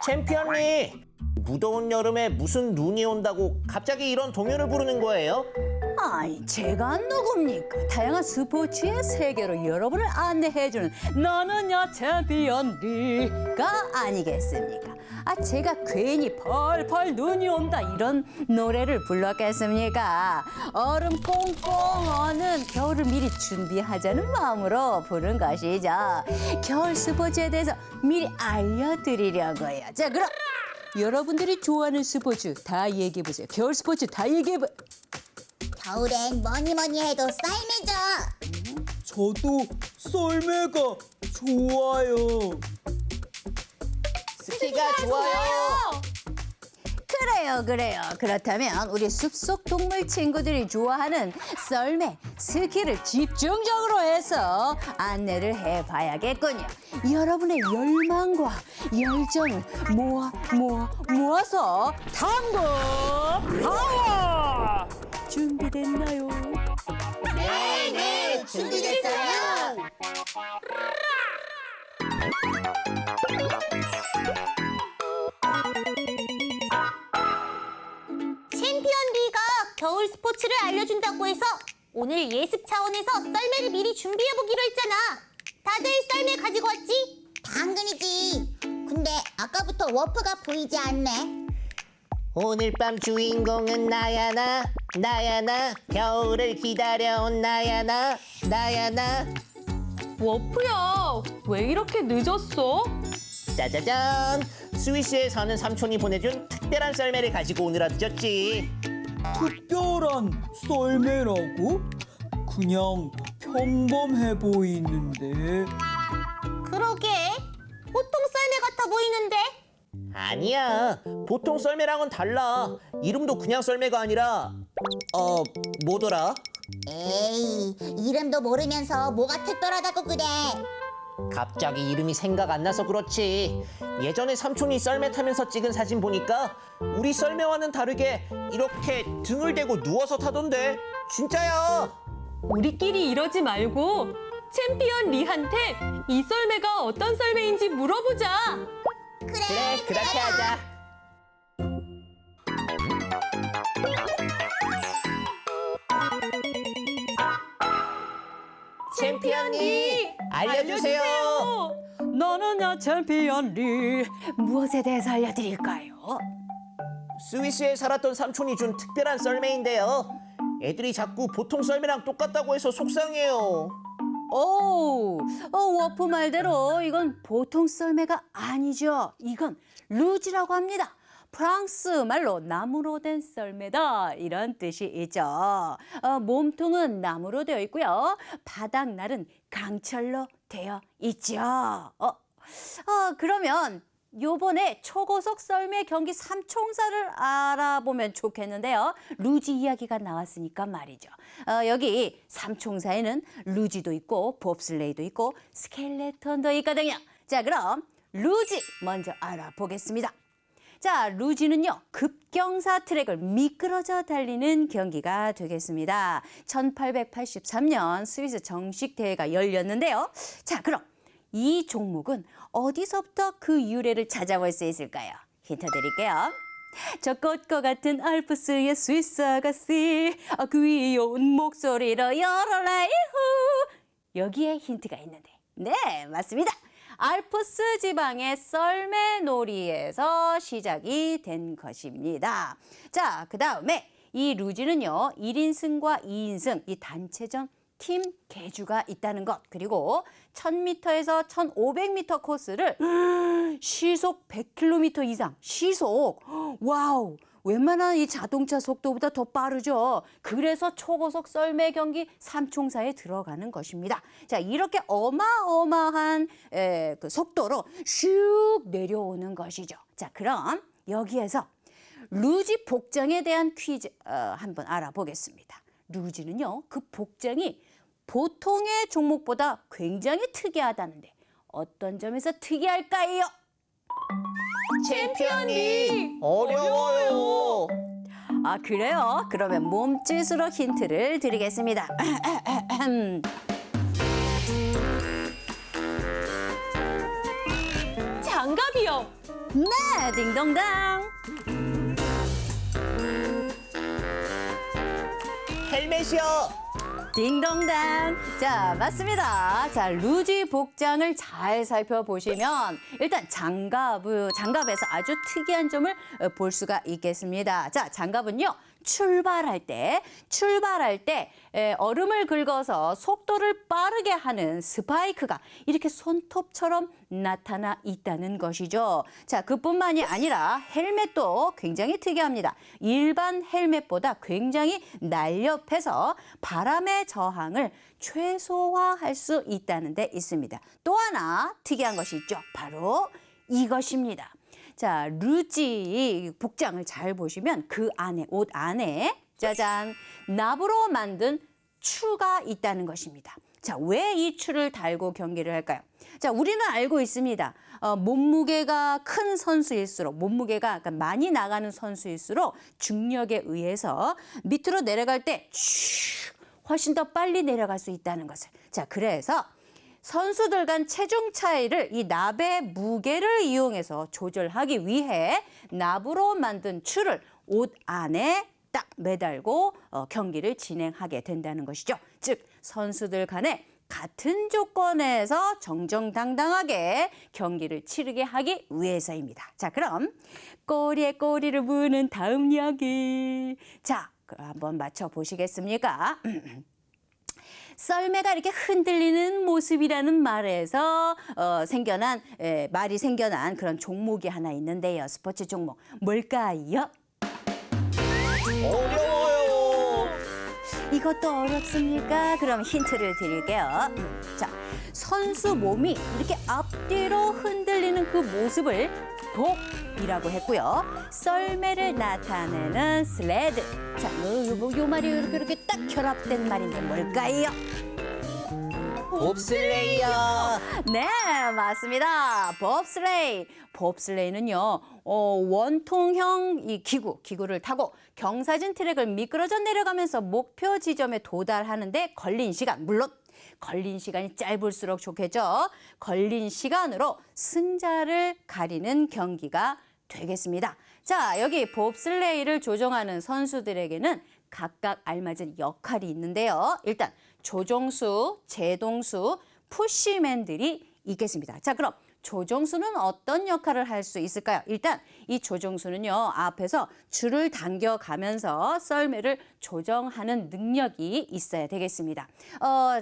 챔피언님, 무더운 여름에 무슨 눈이 온다고 갑자기 이런 동요를 부르는 거예요? 아이, 제가 누굽니까? 다양한 스포츠의 세계로 여러분을 안내해주는 나는야 챔피언 리가 아니겠습니까? 제가 괜히 펄펄 눈이 온다 이런 노래를 불렀겠습니까? 얼음 꽁꽁 어는 겨울을 미리 준비하자는 마음으로 부른 것이죠. 겨울 스포츠에 대해서 미리 알려드리려고요. 자, 그럼 여러분들이 좋아하는 스포츠 다 얘기해보세요. 겨울 스포츠 다 얘기해보세요. 겨울엔 뭐니 해도 썰매죠. 저도 썰매가 좋아요. 스키가 좋아요. 그래요. 그렇다면 우리 숲속 동물 친구들이 좋아하는 썰매, 스키를 집중적으로 해서 안내를 해봐야겠군요. 여러분의 열망과 열정을 모아서 탐구 파워! 준비됐나요? 네, 준비됐어요. 챔피언 리가 겨울 스포츠를 알려준다고 해서 오늘 예습 차원에서 썰매를 미리 준비해보기로 했잖아. 다들 썰매 가지고 왔지? 당근이지. 근데 아까부터 워프가 보이지 않네. 오늘 밤 주인공은 나야 나 겨울을 기다려온 나야 나. 워프야, 왜 이렇게 늦었어? 짜자잔, 스위스에 사는 삼촌이 보내준 특별한 썰매를 가지고 오느라 늦었지. 특별한 썰매라고? 그냥 평범해 보이는데. 그러게. 보통 썰매 같아 보이는데. 아니야, 보통 썰매랑은 달라. 이름도 그냥 썰매가 아니라 뭐더라? 에이, 이름도 모르면서 뭐가 특별하다고 그래. 갑자기 이름이 생각 안 나서 그렇지. 예전에 삼촌이 썰매 타면서 찍은 사진 보니까 우리 썰매와는 다르게 이렇게 등을 대고 누워서 타던데. 진짜야. 우리끼리 이러지 말고 챔피언 리한테 이 썰매가 어떤 썰매인지 물어보자. 그래, 그렇게 하자. 챔피언님, 알려주세요. 나는야 챔피언 리. 무엇에 대해서 알려드릴까요? 스위스에 살았던 삼촌이 준 특별한 썰매인데요. 애들이 자꾸 보통 썰매랑 똑같다고 해서 속상해요. 워프 말대로 이건 보통 썰매가 아니죠. 이건 루지라고 합니다. 프랑스 말로 나무로 된 썰매다 이런 뜻이 있죠. 몸통은 나무로 되어 있고요. 바닥날은 강철로 되어 있죠. 그러면 요번에 초고속 썰매 경기 삼총사를 알아보면 좋겠는데요. 루지 이야기가 나왔으니까 말이죠. 여기 삼총사에는 루지도 있고 봅슬레이도 있고 스켈레톤도 있거든요. 자, 그럼 루지 먼저 알아보겠습니다. 자, 루지는요, 급경사 트랙을 미끄러져 달리는 경기가 되겠습니다. 1883년 스위스 정식 대회가 열렸는데요. 자, 그럼 이 종목은 어디서부터 그 유래를 찾아볼 수 있을까요? 힌트 드릴게요. 저 꽃과 같은 알프스의 스위스 아가씨, 귀여운 목소리로 열어라이후. 여기에 힌트가 있는데, 네, 맞습니다. 알프스 지방의 썰매놀이에서 시작이 된 것입니다. 자, 그 다음에 이 루지는요, 1인승과 2인승, 이 단체전 팀 계주가 있다는 것, 그리고 1000m에서 1500m 코스를 시속 100km 이상, 시속, 와우, 웬만한 이 자동차 속도보다 더 빠르죠. 그래서 초고속 썰매 경기 삼총사에 들어가는 것입니다. 자, 이렇게 어마어마한 그 속도로 슉 내려오는 것이죠. 자, 그럼 여기에서 루지 복장에 대한 퀴즈 한번 알아보겠습니다. 루지는요, 그 복장이 보통의 종목보다 굉장히 특이하다는데 어떤 점에서 특이할까요? 챔피언님, 어려워요. 그래요? 그러면 몸짓으로 힌트를 드리겠습니다. 장갑이요. 네, 딩동당. 헬멧이요. 딩동당. 자, 맞습니다. 자, 루지 복장을 잘 살펴보시면 일단 장갑에서 아주 특이한 점을 볼 수가 있겠습니다. 자, 장갑은요. 출발할 때 얼음을 긁어서 속도를 빠르게 하는 스파이크가 이렇게 손톱처럼 나타나 있다는 것이죠. 자, 그뿐만이 아니라 헬멧도 굉장히 특이합니다. 일반 헬멧보다 굉장히 날렵해서 바람의 저항을 최소화할 수 있다는 데 있습니다. 또 하나 특이한 것이 있죠. 바로 이것입니다. 자, 루지 복장을 잘 보시면 그 안에, 옷 안에 짜잔, 납으로 만든 추가 있다는 것입니다. 자, 왜 이 추를 달고 경기를 할까요? 자, 우리는 알고 있습니다. 몸무게가 큰 선수일수록, 몸무게가 많이 나가는 선수일수록 중력에 의해서 밑으로 내려갈 때 훨씬 더 빨리 내려갈 수 있다는 것을. 자, 그래서 선수들 간 체중 차이를 이 납의 무게를 이용해서 조절하기 위해 납으로 만든 추를 옷 안에 딱 매달고 경기를 진행하게 된다는 것이죠. 즉, 선수들 간에 같은 조건에서 정정당당하게 경기를 치르게 하기 위해서입니다. 자, 그럼 꼬리에 꼬리를 무는 다음 이야기. 자, 그럼 한번 맞춰보시겠습니까? 썰매가 이렇게 흔들리는 모습이라는 말이 생겨난 그런 종목이 하나 있는데요. 스포츠 종목. 뭘까요? 어려워요. 이것도 어렵습니까? 그럼 힌트를 드릴게요. 자, 선수 몸이 이렇게 앞뒤로 흔들리는 그 모습을 복이라고 했고요. 썰매를 나타내는 슬레드. 자, 요 말이 이렇게 딱 결합된 말인데 뭘까요? 봅슬레이요. 네, 맞습니다. 봅슬레이. 봅슬레이는요, 원통형 이 기구를 타고 경사진 트랙을 미끄러져 내려가면서 목표 지점에 도달하는데 걸린 시간, 물론 걸린 시간이 짧을수록 좋겠죠. 걸린 시간으로 승자를 가리는 경기가 되겠습니다. 자, 여기 봅슬레이를 조종하는 선수들에게는 각각 알맞은 역할이 있는데요. 일단 조종수, 제동수, 푸시맨들이 있겠습니다. 자, 그럼 조종수는 어떤 역할을 할 수 있을까요? 일단 이 조종수는요, 앞에서 줄을 당겨가면서 썰매를 조정하는 능력이 있어야 되겠습니다.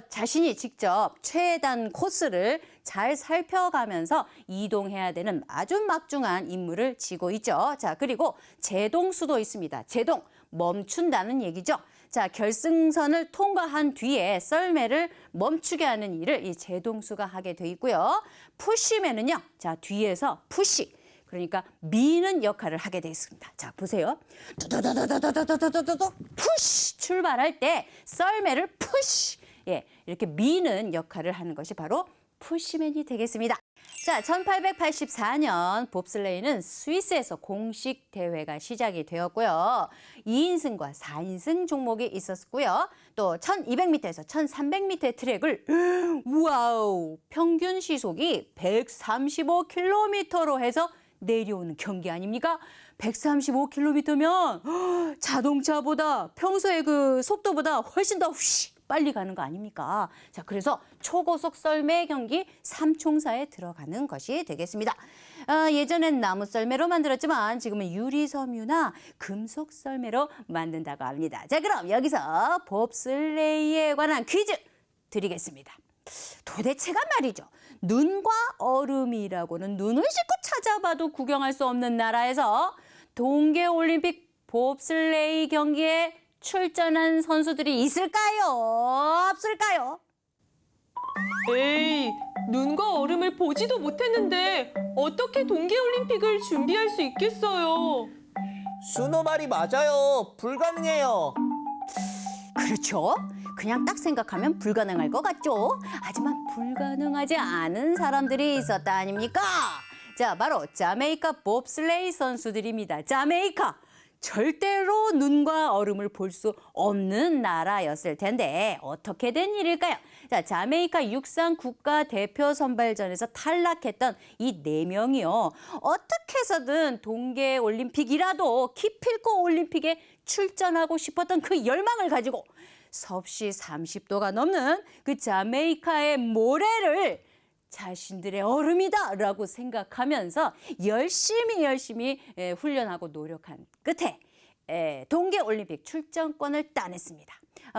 자신이 직접 최단 코스를 잘 살펴가면서 이동해야 되는 아주 막중한 임무를 지고 있죠. 자, 그리고 제동수도 있습니다. 제동, 멈춘다는 얘기죠. 자, 결승선을 통과한 뒤에 썰매를 멈추게 하는 일을 이 제동수가 하게 돼 있고요. 푸시맨은요, 자, 뒤에서 푸시, 그러니까 미는 역할을 하게 돼 있습니다. 자, 보세요. 두두두두두두두두두두 푸시! 출발할 때 썰매를 푸시! 예, 이렇게 미는 역할을 하는 것이 바로 푸시맨이 되겠습니다. 자, 1884년 봅슬레이는 스위스에서 공식 대회가 시작이 되었고요. 2인승과 4인승 종목이 있었고요. 또 1200m에서 1300m의 트랙을 와우, 평균 시속이 135km로 해서 내려오는 경기 아닙니까? 135km면 자동차보다 평소에 그 속도보다 훨씬 더 빨리 가는 거 아닙니까? 자, 그래서 초고속 썰매 경기 3총사에 들어가는 것이 되겠습니다. 예전엔 나무 썰매로 만들었지만 지금은 유리 섬유나 금속 썰매로 만든다고 합니다. 자, 그럼 여기서 봅슬레이에 관한 퀴즈 드리겠습니다. 도대체가 말이죠. 눈과 얼음이라고는 눈을 씻고 찾아봐도 구경할 수 없는 나라에서 동계올림픽 봅슬레이 경기에 출전한 선수들이 있을까요? 없을까요? 에이, 눈과 얼음을 보지도 못했는데 어떻게 동계올림픽을 준비할 수 있겠어요? 순호 말이 맞아요. 불가능해요. 그렇죠. 그냥 딱 생각하면 불가능할 것 같죠. 하지만 불가능하지 않은 사람들이 있었다 아닙니까? 자, 바로 자메이카 봅슬레이 선수들입니다. 자메이카. 절대로 눈과 얼음을 볼 수 없는 나라였을 텐데 어떻게 된 일일까요? 자, 자메이카 육상 국가대표 선발전에서 탈락했던 이 4명이요. 어떻게 해서든 동계올림픽이라도 기필코 올림픽에 출전하고 싶었던 그 열망을 가지고 섭씨 30도가 넘는 그 자메이카의 모래를 자신들의 얼음이다라고 생각하면서 열심히 훈련하고 노력한 끝에 동계올림픽 출전권을 따냈습니다.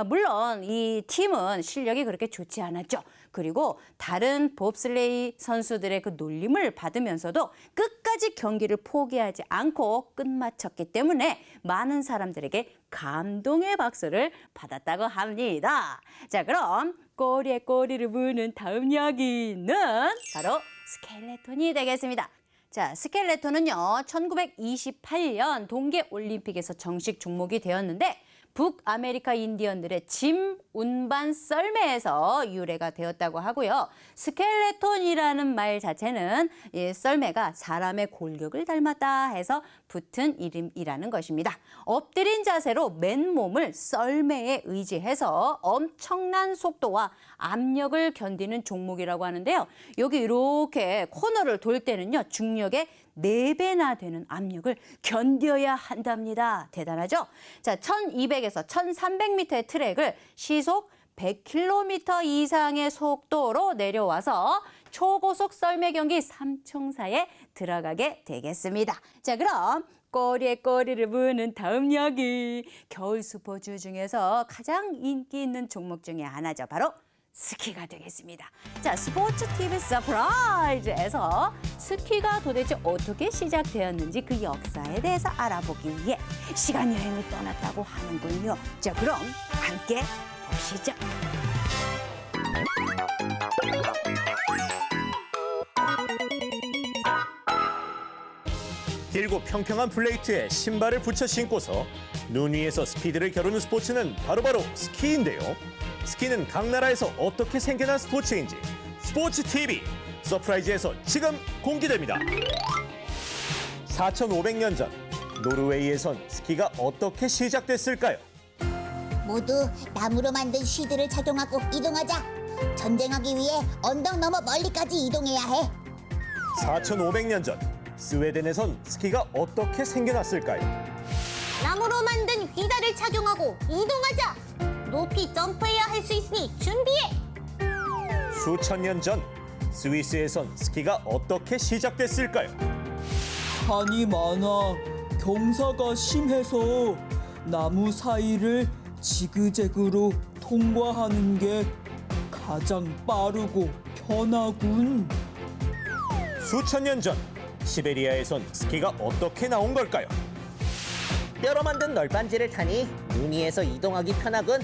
물론 이 팀은 실력이 그렇게 좋지 않았죠. 그리고 다른 봅슬레이 선수들의 그 놀림을 받으면서도 끝까지 경기를 포기하지 않고 끝마쳤기 때문에 많은 사람들에게 감동의 박수를 받았다고 합니다. 자, 그럼 꼬리에 꼬리를 무는 다음 이야기는 바로 스켈레톤이 되겠습니다. 자, 스켈레톤은요, 1928년 동계올림픽에서 정식 종목이 되었는데 북아메리카 인디언들의 짐 운반 썰매에서 유래가 되었다고 하고요. 스켈레톤이라는 말 자체는 이 썰매가 사람의 골격을 닮았다 해서 붙은 이름이라는 것입니다. 엎드린 자세로 맨몸을 썰매에 의지해서 엄청난 속도와 압력을 견디는 종목이라고 하는데요. 여기 이렇게 코너를 돌 때는요, 중력의 4배나 되는 압력을 견뎌야 한답니다. 대단하죠? 자, 1200에서 1300m의 트랙을 시속 100km 이상의 속도로 내려와서 초고속 썰매 경기 3총사에 들어가게 되겠습니다. 자, 그럼 꼬리에 꼬리를 무는 다음 이야기. 겨울 스포츠 중에서 가장 인기 있는 종목 중에 하나죠. 바로 스키가 되겠습니다. 자, 스포츠 TV 서프라이즈에서 스키가 도대체 어떻게 시작되었는지 그 역사에 대해서 알아보기 위해 시간 여행을 떠났다고 하는군요. 자, 그럼 함께 보시죠. 길고 평평한 플레이트에 신발을 붙여 신고서 눈 위에서 스피드를 겨루는 스포츠는 바로바로 스키인데요. 스키는 각 나라에서 어떻게 생겨난 스포츠인지 스포츠 TV 서프라이즈에서 지금 공개됩니다. 4,500년 전 노르웨이에선 스키가 어떻게 시작됐을까요? 모두 나무로 만든 쉬드를 착용하고 이동하자. 전쟁하기 위해 언덕 너머 멀리까지 이동해야 해. 4,500년 전 스웨덴에선 스키가 어떻게 생겨났을까요? 나무로 만든 휘다를 착용하고 이동하자. 높이 점프해야 할 수 있으니 준비해. 수천 년 전 스위스에선 스키가 어떻게 시작됐을까요? 산이 많아 경사가 심해서 나무 사이를 지그재그로 통과하는 게 가장 빠르고 편하군. 수천 년 전 시베리아에선 스키가 어떻게 나온 걸까요? 뼈로 만든 널빤지를 타니 눈 위에서 이동하기 편하군.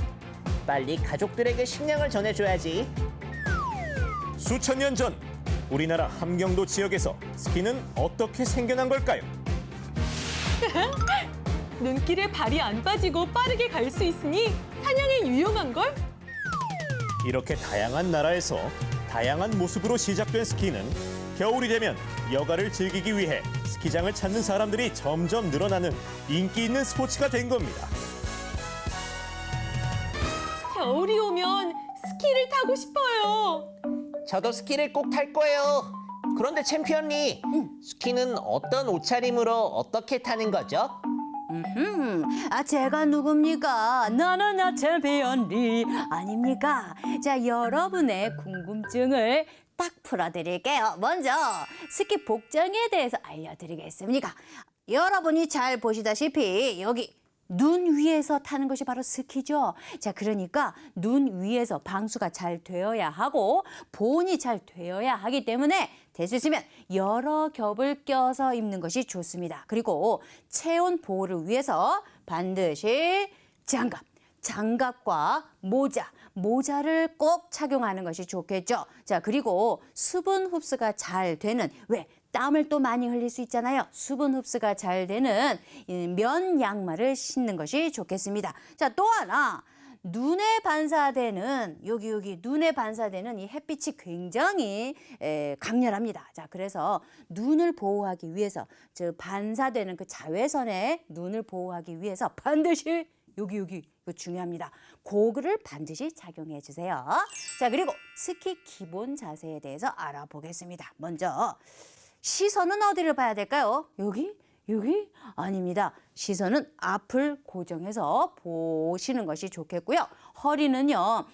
빨리 가족들에게 식량을 전해줘야지. 수천 년 전 우리나라 함경도 지역에서 스키는 어떻게 생겨난 걸까요? 눈길에 발이 안 빠지고 빠르게 갈 수 있으니 사냥에 유용한 걸? 이렇게 다양한 나라에서 다양한 모습으로 시작된 스키는 겨울이 되면 여가를 즐기기 위해 스키장을 찾는 사람들이 점점 늘어나는 인기 있는 스포츠가 된 겁니다. 겨울이 오면 스키를 타고 싶어요. 저도 스키를 꼭 탈 거예요. 그런데 챔피언님, 스키는 어떤 옷차림으로 어떻게 타는 거죠? 제가 누굽니까? 나는 챔피언 리 아닙니까? 자, 여러분의 궁금증을 딱 풀어드릴게요. 먼저 스키 복장에 대해서 알려드리겠습니다. 여러분이 잘 보시다시피 여기 눈 위에서 타는 것이 바로 스키죠. 자, 그러니까 눈 위에서 방수가 잘 되어야 하고 보온이 잘 되어야 하기 때문에 될 수 있으면 여러 겹을 껴서 입는 것이 좋습니다. 그리고 체온 보호를 위해서 반드시 장갑과 모자를 꼭 착용하는 것이 좋겠죠. 자, 그리고 수분 흡수가 잘 되는, 왜? 땀을 또 많이 흘릴 수 있잖아요. 수분 흡수가 잘 되는 면 양말을 신는 것이 좋겠습니다. 자, 또 하나. 눈에 반사되는 여기 눈에 반사되는 이 햇빛이 굉장히 강렬합니다. 자, 그래서 눈을 보호하기 위해서 반사되는 그 자외선에 눈을 보호하기 위해서 반드시 여기 이거 중요합니다. 고글을 반드시 착용해 주세요. 자, 그리고 스키 기본 자세에 대해서 알아보겠습니다. 먼저 시선은 어디를 봐야 될까요? 여기? 아닙니다. 시선은 앞을 고정해서 보시는 것이 좋겠고요. 허리는요,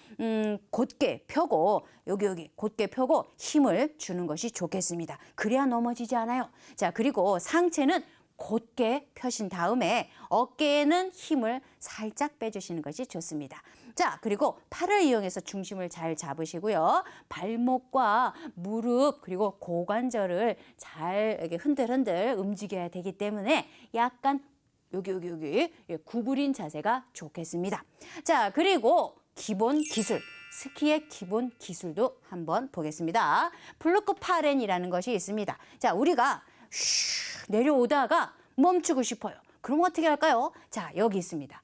곧게 펴고 여기 곧게 펴고 힘을 주는 것이 좋겠습니다. 그래야 넘어지지 않아요. 자, 그리고 상체는 곧게 펴신 다음에 어깨에는 힘을 살짝 빼주시는 것이 좋습니다. 자, 그리고 팔을 이용해서 중심을 잘 잡으시고요. 발목과 무릎 그리고 고관절을 잘 이렇게 흔들흔들 움직여야 되기 때문에 약간 여기 구부린 자세가 좋겠습니다. 자, 그리고 기본 기술. 스키의 기본 기술도 한번 보겠습니다. 플루크 파렌이라는 것이 있습니다. 자, 우리가 내려오다가 멈추고 싶어요. 그럼 어떻게 할까요? 자, 여기 있습니다.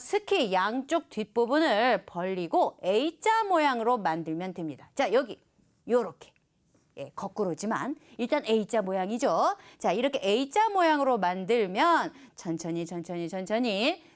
스키 양쪽 뒷부분을 벌리고 A자 모양으로 만들면 됩니다. 자, 여기 요렇게. 예, 거꾸로지만 일단 A자 모양이죠. 자, 이렇게 A자 모양으로 만들면 천천히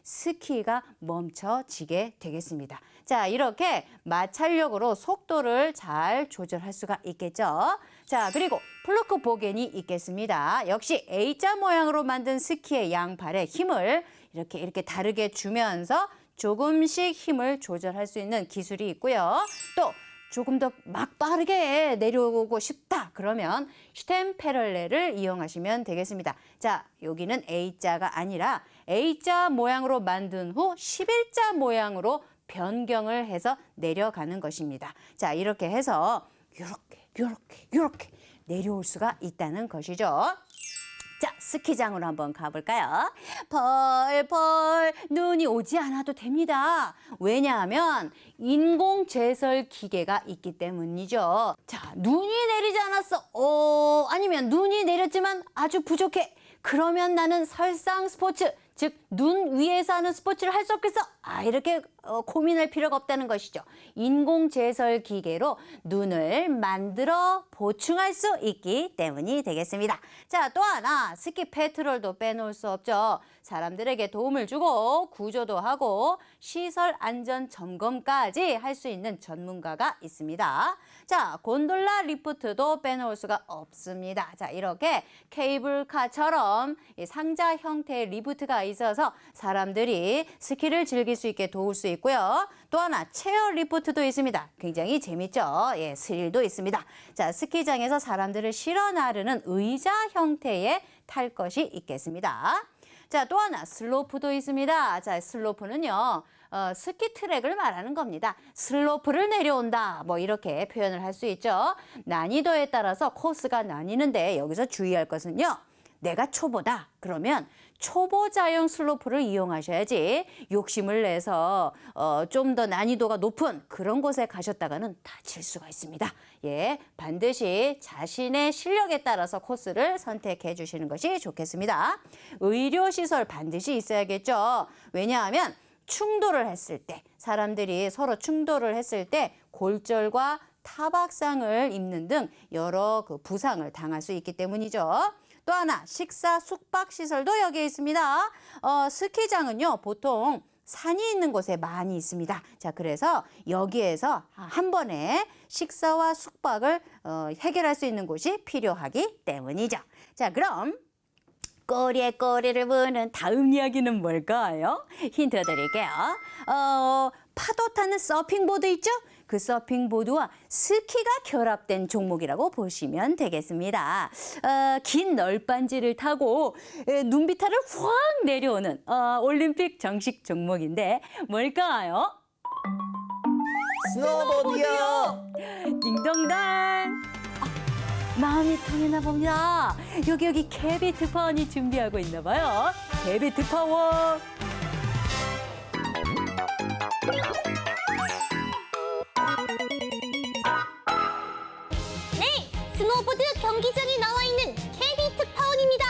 스키가 멈춰지게 되겠습니다. 자, 이렇게 마찰력으로 속도를 잘 조절할 수가 있겠죠. 자, 그리고 플루크 보겐이 있겠습니다. 역시 A자 모양으로 만든 스키의 양발에 힘을 이렇게 다르게 주면서 조금씩 힘을 조절할 수 있는 기술이 있고요. 또 조금 더 막 빠르게 내려오고 싶다 그러면 슈텐페럴레를 이용하시면 되겠습니다. 자, 여기는 A자가 아니라 A자 모양으로 만든 후 11자 모양으로 변경을 해서 내려가는 것입니다. 자, 이렇게 해서 이렇게 내려올 수가 있다는 것이죠. 자, 스키장으로 한번 가볼까요? 펄펄 눈이 오지 않아도 됩니다. 왜냐하면 인공 제설 기계가 있기 때문이죠. 자, 눈이 내리지 않았어. 아니면 눈이 내렸지만 아주 부족해. 그러면 나는 설상 스포츠, 즉 눈 위에서 하는 스포츠를 할 수 없겠어. 이렇게 고민할 필요가 없다는 것이죠. 인공 제설 기계로 눈을 만들어 보충할 수 있기 때문이 되겠습니다. 자, 또 하나 스키 페트롤도 빼놓을 수 없죠. 사람들에게 도움을 주고 구조도 하고 시설 안전 점검까지 할 수 있는 전문가가 있습니다. 자, 곤돌라 리프트도 빼놓을 수가 없습니다. 자, 이렇게 케이블카처럼 상자 형태의 리프트가 있어서 사람들이 스키를 즐길 수 있게 도울 수 있고요. 또 하나 체어 리프트도 있습니다. 굉장히 재밌죠. 예, 스릴도 있습니다. 자, 스키장에서 사람들을 실어 나르는 의자 형태의 탈 것이 있겠습니다. 자, 또 하나 슬로프도 있습니다. 자, 슬로프는요. 스키 트랙을 말하는 겁니다. 슬로프를 내려온다. 뭐 이렇게 표현을 할 수 있죠. 난이도에 따라서 코스가 나뉘는데 여기서 주의할 것은요. 내가 초보다. 그러면 초보자용 슬로프를 이용하셔야지 욕심을 내서 좀 더 난이도가 높은 그런 곳에 가셨다가는 다칠 수가 있습니다. 예, 반드시 자신의 실력에 따라서 코스를 선택해 주시는 것이 좋겠습니다. 의료시설 반드시 있어야겠죠. 왜냐하면 충돌을 했을 때, 사람들이 서로 충돌을 했을 때 골절과 타박상을 입는 등 여러 부상을 당할 수 있기 때문이죠. 또 하나 식사 숙박 시설도 여기에 있습니다. 스키장은요 보통 산이 있는 곳에 많이 있습니다. 자, 그래서 여기에서 한 번에 식사와 숙박을 해결할 수 있는 곳이 필요하기 때문이죠. 자, 그럼 꼬리에 꼬리를 무는 다음 이야기는 뭘까요? 힌트 드릴게요. 파도 타는 서핑보드 있죠? 그 서핑보드와 스키가 결합된 종목이라고 보시면 되겠습니다. 긴 널빤지를 타고 눈비탈을 확 내려오는 올림픽 정식 종목인데 뭘까요? 스노보드요. 딩동당. 마음이 통했나 봅니다. 여기 개비트 파원이 준비하고 있나 봐요. 개비트 파원. 스노보드 경기장에 나와 있는 케비트 파원입니다.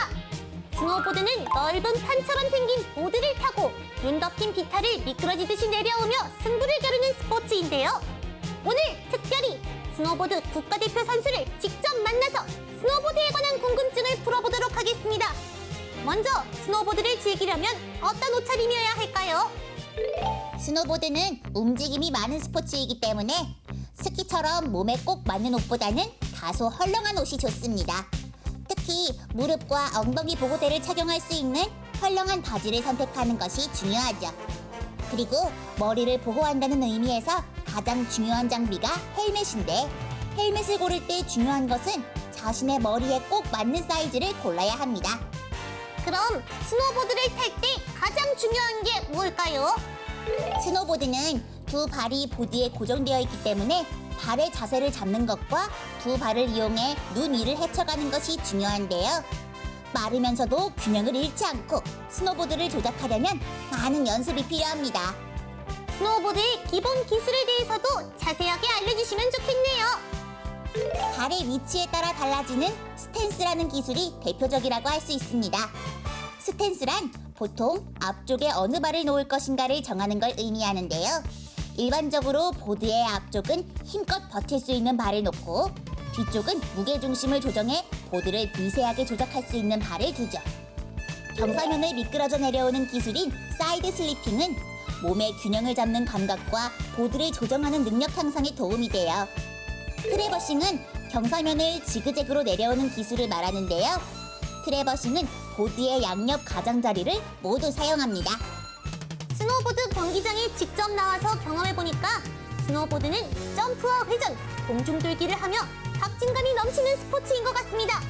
스노보드는 넓은 판처럼 생긴 보드를 타고 눈 덮인 비탈을 미끄러지듯이 내려오며 승부를 겨루는 스포츠인데요. 오늘 특별히 스노보드 국가대표 선수를 직접 만나서 스노보드에 관한 궁금증을 풀어보도록 하겠습니다. 먼저 스노보드를 즐기려면 어떤 옷차림이어야 할까요? 스노보드는 움직임이 많은 스포츠이기 때문에 스키처럼 몸에 꼭 맞는 옷보다는 다소 헐렁한 옷이 좋습니다. 특히 무릎과 엉덩이 보호대를 착용할 수 있는 헐렁한 바지를 선택하는 것이 중요하죠. 그리고 머리를 보호한다는 의미에서 가장 중요한 장비가 헬멧인데, 헬멧을 고를 때 중요한 것은 자신의 머리에 꼭 맞는 사이즈를 골라야 합니다. 그럼 스노보드를 탈 때 가장 중요한 게 뭘까요? 스노보드는 두 발이 보드에 고정되어 있기 때문에 발의 자세를 잡는 것과 두 발을 이용해 눈 위를 헤쳐가는 것이 중요한데요. 마르면서도 균형을 잃지 않고 스노보드를 조작하려면 많은 연습이 필요합니다. 스노보드의 기본 기술에 대해서도 자세하게 알려주시면 좋겠네요. 발의 위치에 따라 달라지는 스탠스라는 기술이 대표적이라고 할 수 있습니다. 스탠스란 보통 앞쪽에 어느 발을 놓을 것인가를 정하는 걸 의미하는데요. 일반적으로 보드의 앞쪽은 힘껏 버틸 수 있는 발을 놓고 뒤쪽은 무게중심을 조정해 보드를 미세하게 조작할 수 있는 발을 두죠. 경사면을 미끄러져 내려오는 기술인 사이드 슬리핑은 몸의 균형을 잡는 감각과 보드를 조정하는 능력 향상에 도움이 돼요. 트래버싱은 경사면을 지그재그로 내려오는 기술을 말하는데요. 트래버싱은 보드의 양옆 가장자리를 모두 사용합니다. 스노보드 경기장에 직접 나와서 경험해보니까 스노보드는 점프와 회전, 공중돌기를 하며 박진감이 넘치는 스포츠인 것 같습니다.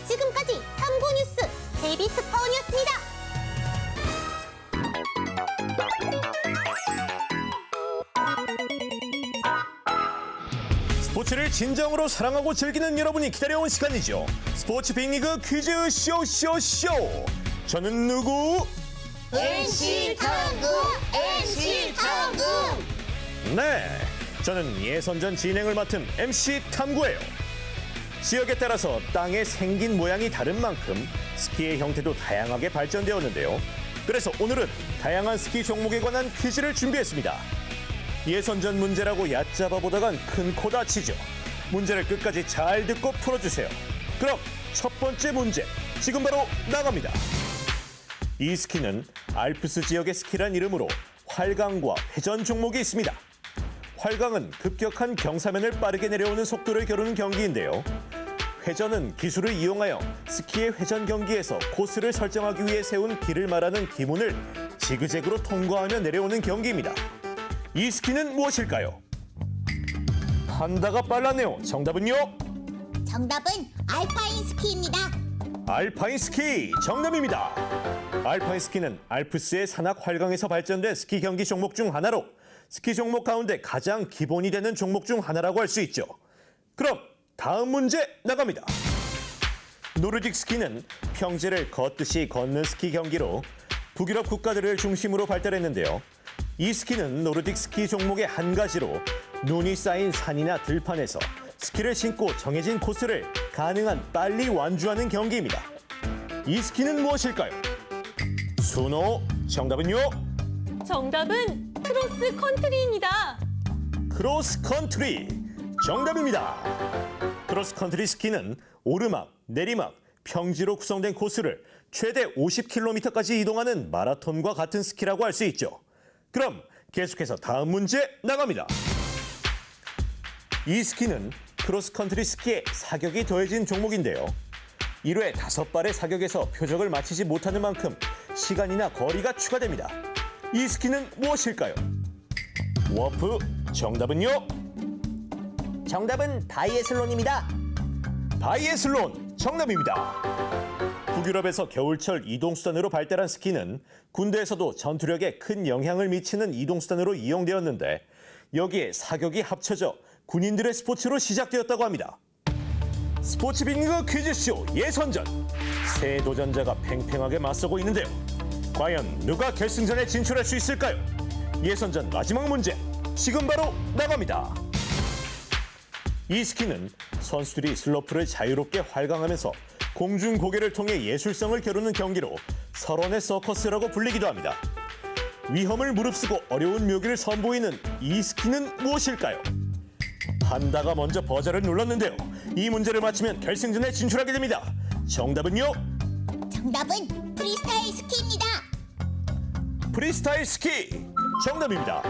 지금까지 탐구 뉴스 데이비 특파원이었습니다. 스포츠를 진정으로 사랑하고 즐기는 여러분이 기다려온 시간이죠. 스포츠 빅리그 퀴즈 쇼쇼쇼. 저는 누구? NC 탐구! NC 탐구! 네, 저는 예선전 진행을 맡은 MC 탐구예요. 지역에 따라서 땅의 생긴 모양이 다른 만큼 스키의 형태도 다양하게 발전되었는데요. 그래서 오늘은 다양한 스키 종목에 관한 퀴즈를 준비했습니다. 예선전 문제라고 얕잡아 보다간 큰 코 다치죠. 문제를 끝까지 잘 듣고 풀어주세요. 그럼 첫 번째 문제, 지금 바로 나갑니다. 이 스키는 알프스 지역의 스키란 이름으로 활강과 회전 종목이 있습니다. 활강은 급격한 경사면을 빠르게 내려오는 속도를 겨루는 경기인데요. 회전은 기술을 이용하여 스키의 회전 경기에서 코스를 설정하기 위해 세운 길을 말하는 기문을 지그재그로 통과하며 내려오는 경기입니다. 이 스키는 무엇일까요? 판다가 빨랐네요. 정답은요? 정답은 알파인 스키입니다. 알파인 스키 정답입니다. 알파인 스키는 알프스의 산악 활강에서 발전된 스키 경기 종목 중 하나로 스키 종목 가운데 가장 기본이 되는 종목 중 하나라고 할 수 있죠. 그럼 다음 문제 나갑니다. 노르딕 스키는 평지를 걷듯이 걷는 스키 경기로 북유럽 국가들을 중심으로 발달했는데요. 이 스키는 노르딕 스키 종목의 한 가지로 눈이 쌓인 산이나 들판에서 스키를 신고 정해진 코스를 가능한 빨리 완주하는 경기입니다. 이 스키는 무엇일까요? 순호, 정답은요? 정답은 크로스 컨트리입니다. 크로스 컨트리, 정답입니다. 크로스 컨트리 스키는 오르막, 내리막, 평지로 구성된 코스를 최대 50km까지 이동하는 마라톤과 같은 스키라고 할 수 있죠. 그럼 계속해서 다음 문제 나갑니다. 이 스키는 크로스컨트리 스키에 사격이 더해진 종목인데요. 1회 5발의 사격에서 표적을 맞히지 못하는 만큼 시간이나 거리가 추가됩니다. 이 스키는 무엇일까요? 워프, 정답은요? 정답은 바이애슬론입니다. 바이애슬론, 정답입니다. 북유럽에서 겨울철 이동수단으로 발달한 스키는 군대에서도 전투력에 큰 영향을 미치는 이동수단으로 이용되었는데 여기에 사격이 합쳐져 군인들의 스포츠로 시작되었다고 합니다. 스포츠 빅리그 퀴즈쇼 예선전. 새 도전자가 팽팽하게 맞서고 있는데요. 과연 누가 결승전에 진출할 수 있을까요? 예선전 마지막 문제, 지금 바로 나갑니다. 이 스키는 선수들이 슬로프를 자유롭게 활강하면서 공중 고개를 통해 예술성을 겨루는 경기로 설원의 서커스라고 불리기도 합니다. 위험을 무릅쓰고 어려운 묘기를 선보이는 이 스키는 무엇일까요? 판다가 먼저 버저를 눌렀는데요. 이 문제를 맞히면 결승전에 진출하게 됩니다. 정답은요? 정답은 프리스타일 스키입니다. 프리스타일 스키 정답입니다.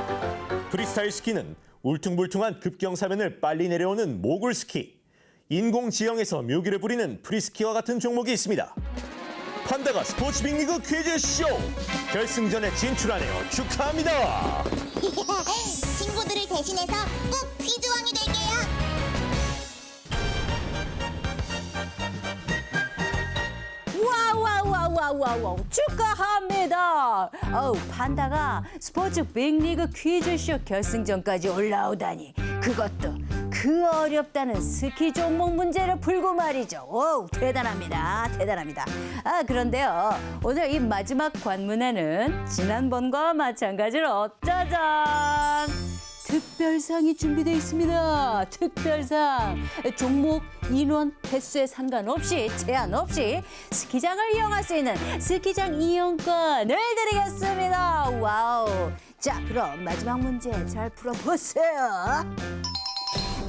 프리스타일 스키는 울퉁불퉁한 급경사면을 빨리 내려오는 모굴 스키. 인공 지형에서 묘기를 부리는 프리스키와 같은 종목이 있습니다. 판다가 스포츠 빅리그 퀴즈쇼 결승전에 진출하네요. 축하합니다. 친구들을 대신해서 꼭 퀴즈왕이 될게요. 와우 축하합니다. 판다가 스포츠 빅리그 퀴즈쇼 결승전까지 올라오다니 그것도 그 어렵다는 스키 종목 문제를 풀고 말이죠. 오, 대단합니다. 그런데요, 오늘 이 마지막 관문에는 지난번과 마찬가지로 짜잔! 특별상이 준비되어 있습니다. 특별상. 종목, 인원, 횟수에 상관없이, 제한 없이 스키장을 이용할 수 있는 스키장 이용권을 드리겠습니다. 와우. 자, 그럼 마지막 문제 잘 풀어보세요.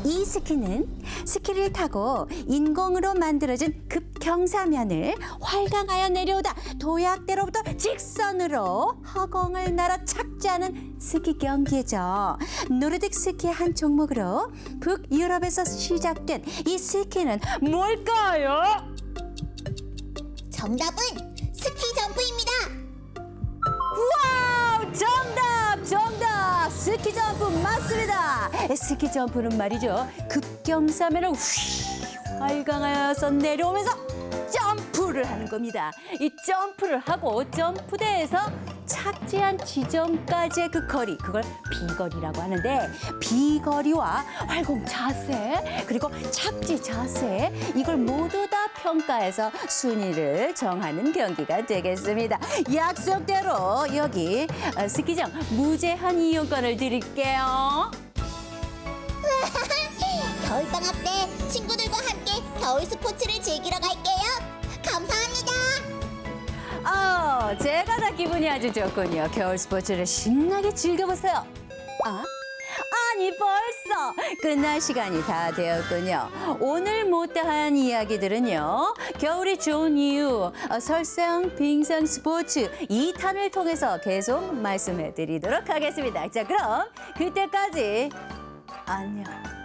이 스키는 스키를 타고 인공으로 만들어진 급경사면을 활강하여 내려오다 도약대로부터 직선으로 허공을 날아 착지하는 스키 경기죠. 노르딕 스키의 한 종목으로 북유럽에서 시작된 이 스키는 뭘까요? 정답은 스키 점프입니다. 와우! 정답! 스키 점프 맞습니다. 스키 점프는 말이죠. 급경사면을 활강하여서 내려오면서 점프를 하는 겁니다. 이 점프를 하고 점프대에서 착지한 지점까지의 그 거리, 그걸 비거리라고 하는데 비거리와 활공 자세 그리고 착지 자세 이걸 모두 다 평가해서 순위를 정하는 경기가 되겠습니다. 약속대로 여기 스키장 무제한 이용권을 드릴게요. 겨울방학 때 친구들과 함께 겨울 스포츠를 즐기러 갈게요. 감사합니다. 제가 다 기분이 아주 좋군요. 겨울 스포츠를 신나게 즐겨보세요. 아니 벌써 끝날 시간이 다 되었군요. 오늘 못다한 이야기들은요. 겨울이 좋은 이유, 설상, 빙상, 스포츠 2탄을 통해서 계속 말씀해 드리도록 하겠습니다. 자, 그럼 그때까지 안녕.